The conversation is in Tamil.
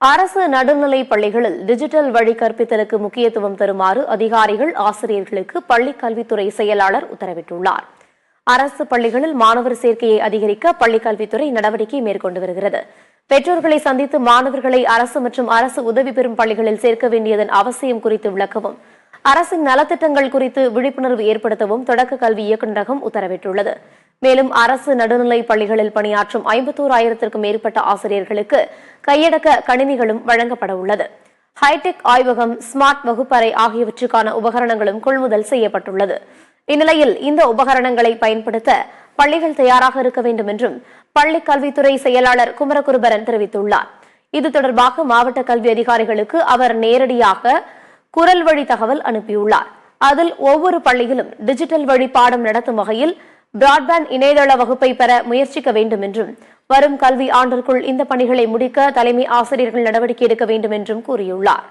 அரசு நடுநிலைப் பள்ளிகளில் டிஜிட்டல் வழி கற்பித்தலுக்கு முக்கியத்துவம் தருமாறு அதிகாரிகள், ஆசிரியர்களுக்கு பள்ளிக் கல்வித்துறை செயலாளர் உத்தரவிட்டுள்ளார். அரசு பள்ளிகளில் மாணவர் சேர்க்கையை அதிகரிக்க பள்ளிக் கல்வித்துறை நடவடிக்கை மேற்கொண்டு வருகிறது. பெற்றோர்களை சந்தித்து மாணவர்களை அரசு மற்றும் அரசு உதவி பெறும் பள்ளிகளில் சேர்க்க வேண்டியதன் அவசியம் குறித்து விளக்கவும், அரசின் நலத்திட்டங்கள் குறித்து விழிப்புணர்வு ஏற்படுத்தவும் தொடக்க கல்வி இயக்குநரகம் உத்தரவிட்டுள்ளது. மேலும் அரசு நடுநிலைப் பள்ளிகளில் பணியாற்றும் 51,000க்கும் மேற்பட்ட ஆசிரியர்களுக்கு கையடக்க கணினிகளும் வழங்கப்பட உள்ளது. ஹைடெக் ஆய்வகம், ஸ்மார்ட் வகுப்பறை ஆகியவற்றுக்கான உபகரணங்களும் கொள்முதல் செய்யப்பட்டுள்ளது. இந்நிலையில் இந்த உபகரணங்களை பயன்படுத்த பள்ளிகள் தயாராக இருக்க வேண்டும் என்றும் பள்ளிக் கல்வித்துறை செயலாளர் குமரகுருபரன் தெரிவித்துள்ளார். இது தொடர்பாக மாவட்ட கல்வி அதிகாரிகளுக்கு அவர் நேரடியாக குரல் வழி தகவல் அனுப்பியுள்ளார். அதில் ஒவ்வொரு பள்ளியிலும் டிஜிட்டல் வழி பாடம் நடத்தும் வகையில் பிராட்பேண்ட் இணையதள வகுப்பை பெற முயற்சிக்க வேண்டும் என்றும், வரும் கல்வி ஆண்டிற்குள் இந்த பணிகளை முடிக்க தலைமை ஆசிரியர்கள் நடவடிக்கை எடுக்க வேண்டும் என்றும் கூறியுள்ளார்.